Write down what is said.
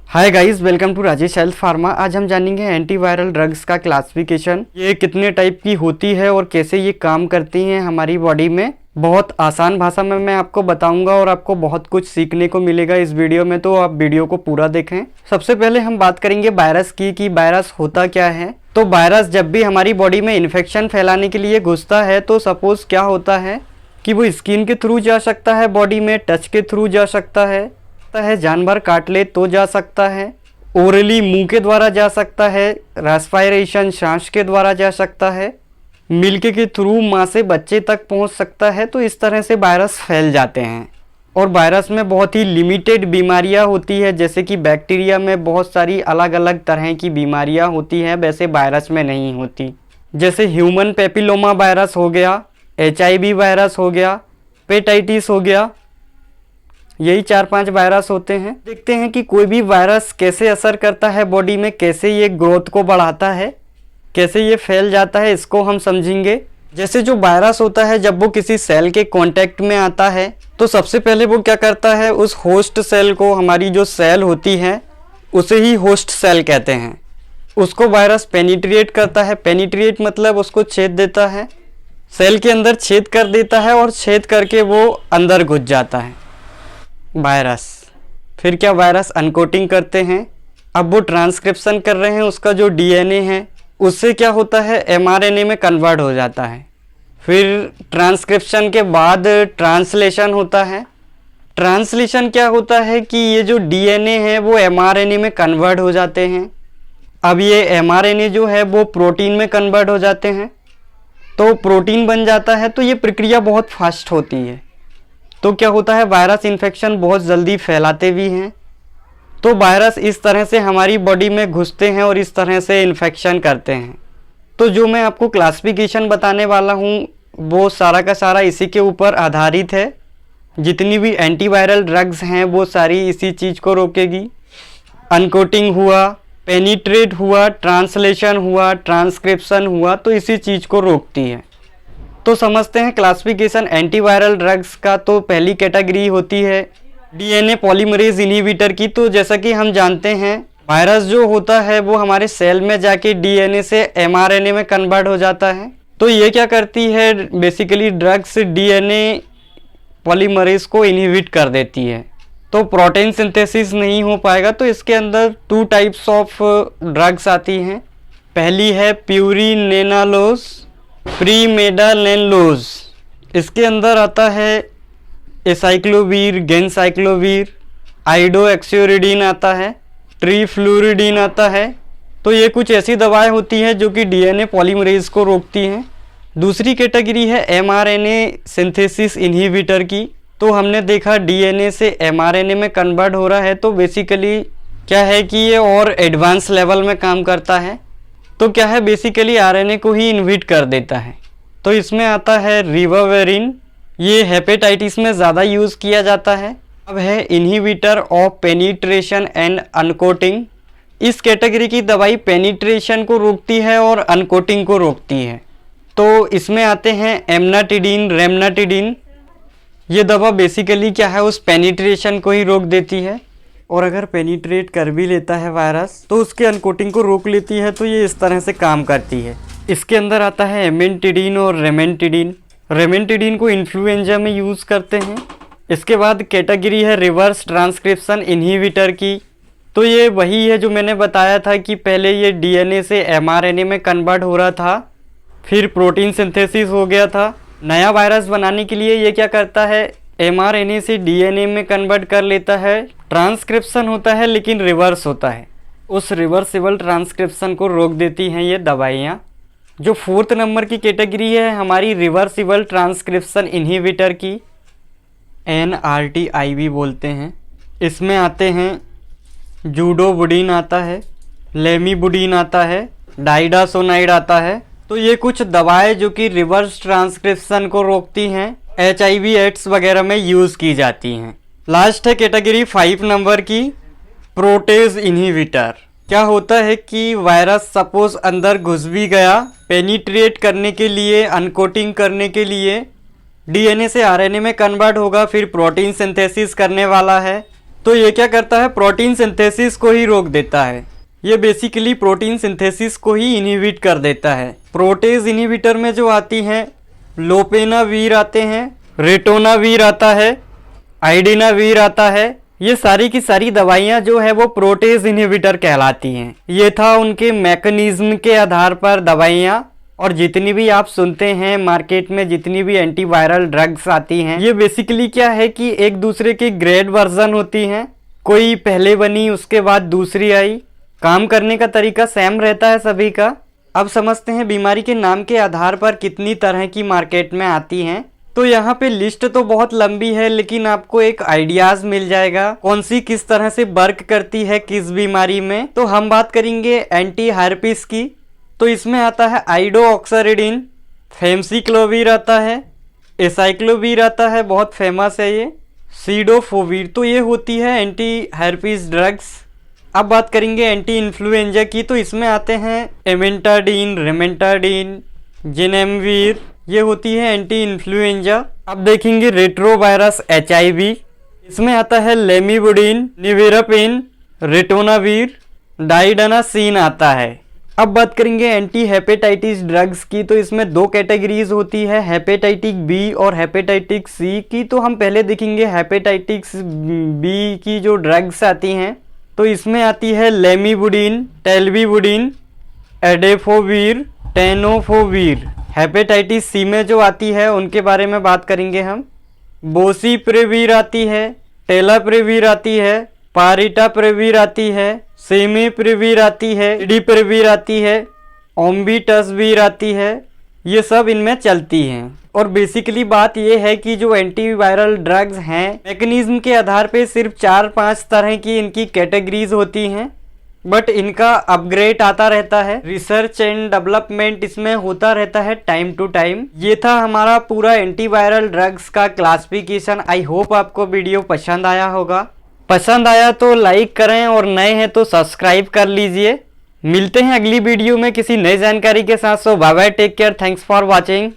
Hi guys, welcome to Rajesh health pharma. आज हम जानेंगे एंटीवायरल ड्रग्स का क्लासिफिकेशन, ये कितने टाइप की होती है और कैसे ये काम करती हैं हमारी बॉडी में। बहुत आसान भाषा में मैं आपको बताऊंगा और आपको बहुत कुछ सीखने को मिलेगा इस वीडियो में, तो आप वीडियो को पूरा देखें। सबसे पहले हम बात करेंगे वायरस की कि वायरस होता क्या है। तो वायरस जब भी हमारी बॉडी में इन्फेक्शन फैलाने के लिए घुसता है तो सपोज क्या होता है कि वो स्किन के थ्रू जा सकता है, बॉडी में टच के थ्रू जा सकता है, जानवर काट ले तो जा सकता है, ओरली मुंह के द्वारा जा सकता है, रेस्पिरेशन सांस के द्वारा जा सकता है, मिल्क के थ्रू माँ से बच्चे तक पहुंच सकता है। तो इस तरह से वायरस फैल जाते हैं। और वायरस में बहुत ही लिमिटेड बीमारियां होती है, जैसे कि बैक्टीरिया में बहुत सारी अलग अलग तरह की बीमारियां होती हैं, वैसे वायरस में नहीं होती। जैसे ह्यूमन पेपिलोमा वायरस हो गया, HIV वायरस हो गया, हेपेटाइटिस हो गया, यही 4-5 वायरस होते हैं। देखते हैं कि कोई भी वायरस कैसे असर करता है बॉडी में, कैसे ये ग्रोथ को बढ़ाता है, कैसे ये फैल जाता है, इसको हम समझेंगे। जैसे जो वायरस होता है, जब वो किसी सेल के कांटेक्ट में आता है तो सबसे पहले वो क्या करता है, उस होस्ट सेल को, हमारी जो सेल होती है उसे ही होस्ट सेल कहते हैं, उसको वायरस पेनिट्रेट करता है। पेनिट्रेट मतलब उसको छेद देता है, सेल के अंदर छेद कर देता है और छेद करके वो अंदर घुस जाता है वायरस। फिर क्या, वायरस अनकोटिंग करते हैं। अब वो ट्रांसक्रिप्शन कर रहे हैं, उसका जो DNA है उससे क्या होता है, mRNA में कन्वर्ट हो जाता है। फिर ट्रांसक्रिप्शन के बाद ट्रांसलेशन होता है। ट्रांसलेशन क्या होता है कि ये जो DNA है वो mRNA में कन्वर्ट हो जाते हैं। अब ये mRNA जो है वो प्रोटीन में कन्वर्ट हो जाते हैं, तो प्रोटीन बन जाता है। तो ये प्रक्रिया बहुत फास्ट होती है। तो क्या होता है, वायरस इन्फेक्शन बहुत जल्दी फैलाते भी हैं। तो वायरस इस तरह से हमारी बॉडी में घुसते हैं और इस तरह से इन्फेक्शन करते हैं। तो जो मैं आपको क्लासिफिकेशन बताने वाला हूँ वो सारा का सारा इसी के ऊपर आधारित है। जितनी भी एंटीवायरल ड्रग्स हैं वो सारी इसी चीज़ को रोकेगी। अनकोटिंग हुआ, पेनिट्रेट हुआ, ट्रांसलेशन हुआ, ट्रांसक्रिप्शन हुआ, तो इसी चीज़ को रोकती है। तो समझते हैं क्लासिफिकेशन एंटीवायरल ड्रग्स का। तो पहली कैटेगरी होती है DNA पॉलीमरेज इनहिबिटर की। तो जैसा कि हम जानते हैं, वायरस जो होता है वो हमारे सेल में जाके DNA से mRNA में कन्वर्ट हो जाता है। तो ये क्या करती है, बेसिकली ड्रग्स DNA पॉलीमरेज को इनहिबिट कर देती है, तो प्रोटीन सिंथेसिस नहीं हो पाएगा। तो इसके अंदर 2 टाइप्स ऑफ ड्रग्स आती हैं। पहली है प्यूरिनेनालोज, प्रीमेडालेनलोज। इसके अंदर आता है एसाइक्लोवीर, गेनसाइक्लोवीर, आइडोएक्सियोरिडीन आता है, ट्रीफ्लूरिडीन आता है। तो ये कुछ ऐसी दवाएं होती हैं जो कि DNA पॉलीमरेज को रोकती हैं। दूसरी कैटेगरी है mRNA सिंथेसिस इनहिबिटर की। तो हमने देखा DNA से mRNA में कन्वर्ट हो रहा है, तो बेसिकली क्या है कि ये और एडवांस लेवल में काम करता है। तो क्या है, बेसिकली RNA को ही इनहिबिट कर देता है। तो इसमें आता है रिवावेरिन, ये हेपेटाइटिस में ज़्यादा यूज़ किया जाता है। अब है inhibitor of penetration and uncoating. इस कैटेगरी की दवाई पेनिट्रेशन को रोकती है और अनकोटिंग को रोकती है। तो इसमें आते हैं एमनाटिडीन, रेमनाटिडीन। ये दवा बेसिकली क्या है, उस पेनिट्रेशन को ही रोक देती है, और अगर पेनिट्रेट कर भी लेता है वायरस तो उसके अनकोटिंग को रोक लेती है। तो ये इस तरह से काम करती है। इसके अंदर आता है एमेंटिडीन और रेमेंटिडीन। रेमेंटिडीन को इन्फ्लुएंजा में यूज़ करते हैं। इसके बाद कैटेगरी है रिवर्स ट्रांसक्रिप्शन इनहिबिटर की। तो ये वही है जो मैंने बताया था कि पहले ये DNA से mRNA में कन्वर्ट हो रहा था, फिर प्रोटीन सिंथेसिस हो गया था। नया वायरस बनाने के लिए ये क्या करता है, mRNA से DNA में कन्वर्ट कर लेता है। ट्रांसक्रिप्शन होता है लेकिन रिवर्स होता है, उस रिवर्सिबल ट्रांसक्रिप्शन को रोक देती हैं ये दवाइयाँ। जो 4th नंबर की कैटेगरी है हमारी रिवर्सिबल ट्रांसक्रिप्शन इनहिबिटर की, NRTIB बोलते हैं। इसमें आते हैं जूडोबुडीन आता है, लेमीबुडीन आता है, डाइडासोनाइड आता है। तो ये कुछ दवाएं जो कि रिवर्स ट्रांसक्रिप्शन को रोकती हैं, HIV एड्स वगैरह में यूज़ की जाती हैं। लास्ट है कैटेगरी 5 नंबर की, प्रोटेज इनहिबिटर। क्या होता है कि वायरस सपोज अंदर घुस भी गया, पेनिट्रेट करने के लिए, अनकोटिंग करने के लिए DNA से RNA में कन्वर्ट होगा, फिर प्रोटीन सिंथेसिस करने वाला है, तो ये क्या करता है, प्रोटीन सिंथेसिस को ही रोक देता है। ये बेसिकली प्रोटीन सिंथेसिस को ही इनहिबिट कर देता है। प्रोटेज इनहिबिटर में जो आती हैं, लोपेनावीर आते हैं, रेटोनावीर आता है, आइडिनावीर आता है। ये सारी की सारी दवाइयाँ जो है वो प्रोटेज इनहिबिटर कहलाती हैं। ये था उनके मैकेनिज्म के आधार पर दवाइयाँ। और जितनी भी आप सुनते हैं मार्केट में, जितनी भी एंटीवायरल ड्रग्स आती हैं, ये बेसिकली क्या है कि एक दूसरे के ग्रेड वर्जन होती हैं। कोई पहले बनी, उसके बाद दूसरी आई। काम करने का तरीका सेम रहता है सभी का। अब समझते हैं बीमारी के नाम के आधार पर कितनी तरह की मार्केट में आती हैं। तो यहाँ पे लिस्ट तो बहुत लंबी है, लेकिन आपको एक आइडियाज मिल जाएगा कौन सी किस तरह से वर्क करती है किस बीमारी में। तो हम बात करेंगे एंटी हार्पिस की। तो इसमें आता है आइडोऑक्सारिडिन, फेमसिक्लोवीर आता है, एसाइक्लोवीर आता है, बहुत फेमस है ये, सीडोफोवीर। तो ये होती है एंटी हार्पिस ड्रग्स। अब बात करेंगे एंटी इन्फ्लुएंजा की। तो इसमें आते हैं एमेंटाडीन, रेमेंटाडीन, जिनेमवीर। ये होती है एंटी इन्फ्लुएंजा। अब देखेंगे रेट्रोवायरस HIV। इसमें आता है लेमिबुडिन, निवेरापिन, रेटोनावीर, डाइडानासिन आता है। अब बात करेंगे एंटी हेपेटाइटिस ड्रग्स की। तो इसमें दो कैटेगरीज होती है, हेपेटाइटिक बी और हेपेटाइटिक सी की। तो हम पहले देखेंगे हेपेटाइटिक्स बी की जो ड्रग्स आती हैं। तो इसमें आती है लेमिबुडिन, टेल्विबुडिन, एडेफोवीर, टेनोफोवीर। हेपेटाइटिस सी में जो आती है उनके बारे में बात करेंगे हम। बोसीप्रेवीर आती है, टेलाप्रेवीर आती है, पारिटाप्रेवीर आती है, सेमीप्रेवीर आती है, इडीप्रेवीर आती है, ओम्बिटसवीर आती है। ये सब इनमें चलती हैं। और बेसिकली बात ये है कि जो एंटीवायरल ड्रग्स हैं, मैकेनिज्म के आधार पे सिर्फ 4-5 तरह की इनकी कैटेगरीज होती हैं, बट इनका अपग्रेड आता रहता है। रिसर्च एंड डेवलपमेंट इसमें होता रहता है टाइम टू टाइम। ये था हमारा पूरा एंटीवायरल ड्रग्स का क्लासिफिकेशन। आई होप आपको वीडियो पसंद आया होगा। पसंद आया तो लाइक करें और नए हैं तो सब्सक्राइब कर लीजिए। मिलते हैं अगली वीडियो में किसी नई जानकारी के साथ। So bye bye, take care, thanks for watching.